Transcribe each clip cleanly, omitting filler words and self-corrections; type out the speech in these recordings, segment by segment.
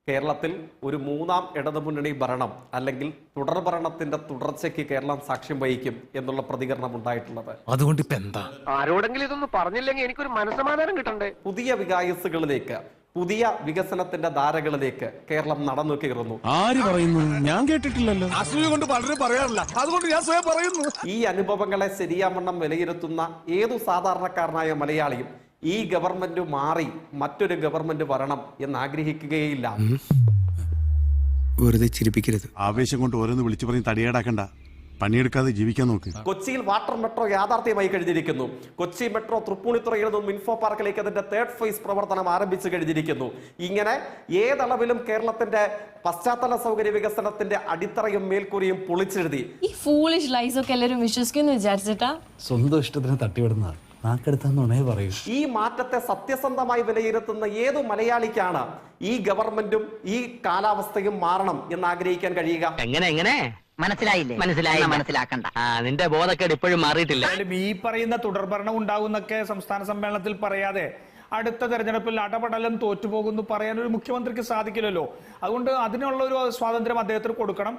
കേരളത്തിൽ ഒരു മൂന്നാം ഇടതുമുന്നണി ഭരണം അല്ലെങ്കിൽ തുടർ ഭരണത്തിന്റെ തുടർച്ചയ്ക്ക് കേരളം സാക്ഷ്യം വഹിക്കും എന്നുള്ള പ്രതികരണം ഉണ്ടായിട്ടുള്ളത്. അതുകൊണ്ട് ഇപ്പൊ എന്താ? ആരോടെങ്കിലും ഇതൊന്നും പറഞ്ഞില്ലെങ്കിൽ എനിക്കൊരു മനസ്സമാധാനം കിട്ടണ്ടേ? പുതിയ വികായസുകളിലേക്ക്, പുതിയ വികസനത്തിന്റെ ധാരകളിലേക്ക് കേരളം നടന്നു കയറുന്നു. ആര് പറയുന്നു? ഞാൻ കേട്ടിട്ടില്ലല്ലോ. അസൂയ കൊണ്ട് പലരും പറയാറില്ല, അതുകൊണ്ട് ഞാൻ സ്വയം പറയുന്നു. ഈ അനുഭവങ്ങളെ ശരിയാവണ്ണം വിലയിരുത്തുന്ന ഏതു സാധാരണക്കാരനായ മലയാളിയും ഈ ഗവൺമെന്റ് മാറി മറ്റൊരു ഗവൺമെന്റ് വരണം എന്ന് ആഗ്രഹിക്കുകയില്ല. വെറുതെ ചിരിപ്പിക്കരുത്. ആവേശം കൊണ്ട് ഓരോന്ന് വിളിച്ചു പറഞ്ഞ് തടിയേടാക്കണ്ട, പണിയെടുക്കാതെ ജീവിക്കാൻ നോക്ക്. കൊച്ചിയിൽ വാട്ടർ മെട്രോ യാഥാർത്ഥ്യമായി കഴിഞ്ഞിരിക്കുന്നു. കൊച്ചി മെട്രോ തൃപ്പൂണിത്തുറയിൽ നിന്നും ഇൻഫോ പാർക്കിലേക്ക് അതിന്റെ തേർഡ് ഫേസ് പ്രവർത്തനം ആരംഭിച്ചു കഴിഞ്ഞിരിക്കുന്നു. ഇങ്ങനെ ഏതളവിലും കേരളത്തിന്റെ പശ്ചാത്തല സൗകര്യ വികസനത്തിന്റെ അടിത്തറയും മേൽക്കൂരയും പൊളിച്ചെഴുതി ഈ ഫൂളിഷ് ലൈസ് ഒക്കെ എല്ലാവരും വിശ്വസിക്കുന്നു വിചാരിച്ചിട്ടാ സ്വന്തം ഇഷ്ടത്തിന് തട്ടിവിടുന്നതാണ്. നാക്കെടുത്താന്നുണേ പറയൂ. ഈ മാറ്റത്തെ സത്യസന്ധമായി വിലയിരുത്തുന്ന ഏതു മലയാളിക്കാണ് ഈ ഗവൺമെന്റും ഈ കാലാവസ്ഥയും മാറണം എന്ന് ആഗ്രഹിക്കാൻ കഴിയുക? എങ്ങനെ മനസ്സിലാക്കണ്ട. നിന്റെ ബോധക്കേട് ഇപ്പോഴും മാറിയിട്ടില്ല. ഈ പറയുന്ന തുടർഭരണം ഉണ്ടാകുന്നൊക്കെ സംസ്ഥാന സമ്മേളനത്തിൽ പറയാതെ അടുത്ത തെരഞ്ഞെടുപ്പിൽ അടപടലം തോറ്റുപോകുന്നു പറയാൻ ഒരു മുഖ്യമന്ത്രിക്ക് സാധിക്കില്ലല്ലോ. അതുകൊണ്ട് അതിനുള്ള ഒരു സ്വാതന്ത്ര്യം അദ്ദേഹത്തിന് കൊടുക്കണം.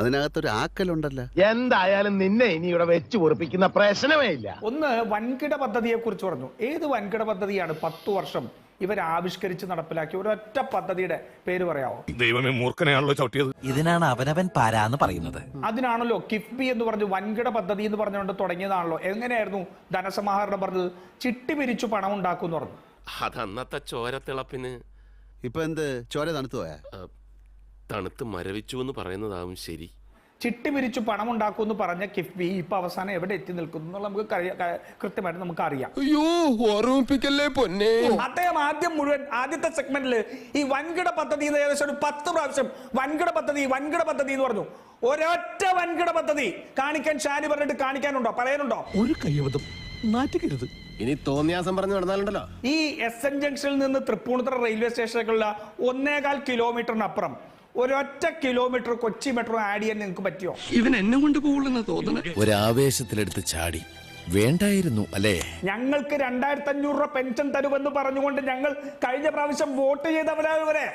അതിനകത്തൊരു ആക്കലുണ്ടല്ലോ. എന്തായാലും നിന്നെ ഇനി ഇവിടെ വെച്ച് പൊറിപ്പിക്കുന്ന പ്രശ്നമേ ഇല്ല. ഒന്ന് വൻകിട പദ്ധതിയെ കുറിച്ച് പറഞ്ഞു. ഏത് വൻകിട പദ്ധതിയാണ് 10 വർഷം ഇവർ ആവിഷ്കരിച്ച് നടപ്പിലാക്കിയ ഒരൊറ്റ പദ്ധതിയുടെ പേര് പറയാമോ? ദൈവമേ, മൂർഖനെയാണല്ലോ ചവിട്ടിയത്. ഇതിനാണ് അവനവൻ പാരാന്ന് പറയുന്നത്. അതിനാണല്ലോ കിഫ്ബി എന്ന് പറഞ്ഞു വൻകിട പദ്ധതി എന്ന് പറഞ്ഞുകൊണ്ട് തുടങ്ങിയതാണല്ലോ. എങ്ങനെയായിരുന്നു ധനസമാഹരണം പറഞ്ഞത്? ചിട്ടി പിരിച്ചു പണം ഉണ്ടാക്കും എന്ന് പറഞ്ഞു. അതന്നത്തെ ചോരത്തിളപ്പിന് ഇപ്പൊ എന്ത് ചോര തണുത്തു പോയാ? തണുത്ത് മരവിച്ചു എന്ന് പറയുന്നതാവും ശരി. ചിട്ടി പിരിച്ചു പണം ഉണ്ടാക്കും എന്ന് പറഞ്ഞ കിഫ്ബി ഇപ്പൊ അവസാനം എവിടെ എത്തി നിൽക്കുന്നു എന്നുള്ള നമുക്ക് കൃത്യമായിട്ട് നമുക്ക് അറിയാം. അയ്യോ, ഓർമ്മിപ്പിക്കല്ലേ പൊന്നെ. അദ്ദേഹം ആദ്യത്തെ സെഗ്മെന്റിൽ ഈ വൻകിട പദ്ധതി ഏകദേശം ഒരു 10 പ്രാവശ്യം വൻകിട പദ്ധതി എന്ന് പറഞ്ഞു. ഒരൊറ്റ വൻകിട പദ്ധതി കാണിക്കാൻ ഷാനി പറഞ്ഞിട്ട് കാണിക്കാനുണ്ടോ, പറയാനുണ്ടോ? ഒരു കയ്യബദ്ധം നാറ്റിക്കരുത്. ഇനി തോന്നിയാസം പറഞ്ഞു നടന്നാലുണ്ടല്ലോ. ഈ SN ജംഗ്ഷനിൽ നിന്ന് തൃപ്പൂണിത്തുറ റെയിൽവേ സ്റ്റേഷനിലേക്കുള്ള 1.25 കിലോമീറ്ററിനപ്പുറം ഒരൊറ്റ കിലോമീറ്റർ കൊച്ചി മെട്രോ ആഡ് ചെയ്യാൻ നിങ്ങൾക്ക് പറ്റിയോ? ഇവൻ എന്നെ കൊണ്ട് പോകുന്ന തോന്നുന്നു. ഒരാവേശത്തിലെടുത്ത് ചാടി വേണ്ടായിരുന്നു അല്ലേ? ഞങ്ങൾക്ക് 2500 രൂപ പെൻഷൻ തരുമെന്ന് പറഞ്ഞുകൊണ്ട് ഞങ്ങൾ കഴിഞ്ഞ പ്രാവശ്യം വോട്ട് ചെയ്തവരെ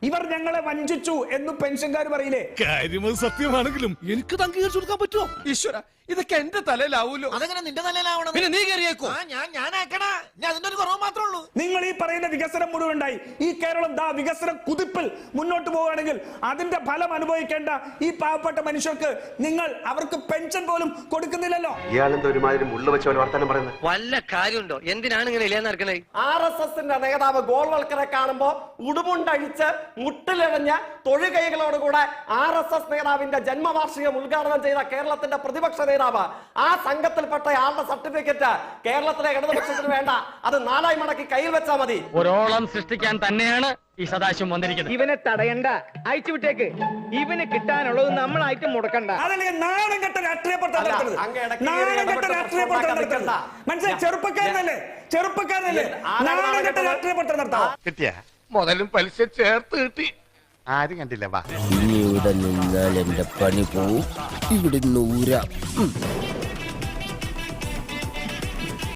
ഇവർ ഞങ്ങളെ വഞ്ചിച്ചു എന്ന് പെൻഷൻകാർ പറയില്ലേ? കാര്യം സത്യമാണെങ്കിലും എനിക്ക് അംഗീകരിച്ചു കൊടുക്കാൻ പറ്റുമോ? ഈശ്വര, ഇതൊക്കെ എന്റെ തലയിലാവൂലോ. അതെങ്ങനെ നിന്റെ തലയിലാവണം? പിന്നെ നീ കയറിയേക്കോ? അതിന്റെ ഒരു കുറവ് മാത്രമേ ഉള്ളൂ. നിങ്ങൾ ഈ പറയുന്ന വികസനം മുഴുവനായി ഈ കേരളം വികസന കുതിപ്പിൽ മുന്നോട്ട് പോവുകയാണെങ്കിൽ അതിന്റെ ഫലം അനുഭവിക്കേണ്ട ഈ പാവപ്പെട്ട മനുഷ്യർക്ക് നിങ്ങൾ അവർക്ക് പെൻഷൻ പോലും കൊടുക്കുന്നില്ലല്ലോ. ഇയാളെന്താ ഒരുമാതിരി മുള്ള വെച്ച ഒരു വർത്തമാനം പറയുന്നത്? വല്ല കാര്യമുണ്ടോ? എന്തിനാണ് ഇങ്ങനെ ഇല്ലാന്ന് നടക്കണേ? RSSന്റെ നേതാവ് ഗോൾവൽക്കറെ കാണുമ്പോ ഉടുമുണ്ടഴിച്ച് മുട്ടിലിഴഞ്ഞ തൊഴുകൈകളോടുകൂടെ RSS നേതാവിന്റെ ജന്മവാർഷികം ഉദ്ഘാടനം ചെയ്ത കേരളത്തിന്റെ പ്രതിപക്ഷ നേതാവ്, ആ സംഘത്തിൽപ്പെട്ട ആളുടെ സർട്ടിഫിക്കറ്റ് കേരളത്തിലെ ഇടതുപക്ഷത്തിന് വേണ്ട. അത് 4 മടക്കി കയ്യിൽ വെച്ചാൽ മതി. ഒരോളം സൃഷ്ടിക്കാൻ തന്നെയാണ് ഈ സദാശിവം വന്നിരിക്കുന്നത്. ഇവനെ തടയണ്ട, അയച്ചു വിട്ടേക്ക്. ഇവന് കിട്ടാനുള്ളത് നമ്മളായിട്ട് മുടക്കണ്ട. അതല്ലെങ്കിൽ നാണം കെട്ട രാഷ്ട്രീയ പ്രവർത്തനം മനസ്സിലായി? ചെറുപ്പക്കാരനല്ലേ നാണം കെട്ട രാഷ്ട്രീയ പ്രവർത്തനം നടത്താം. കിട്ടിയ മുതലും പലിശ ചേർത്ത് കിട്ടി. ആരും കണ്ടില്ല. വാ, ഇനി ഇവിടെ നിന്നാൽ എന്റെ പണി പോവും. ഇവിടെ 100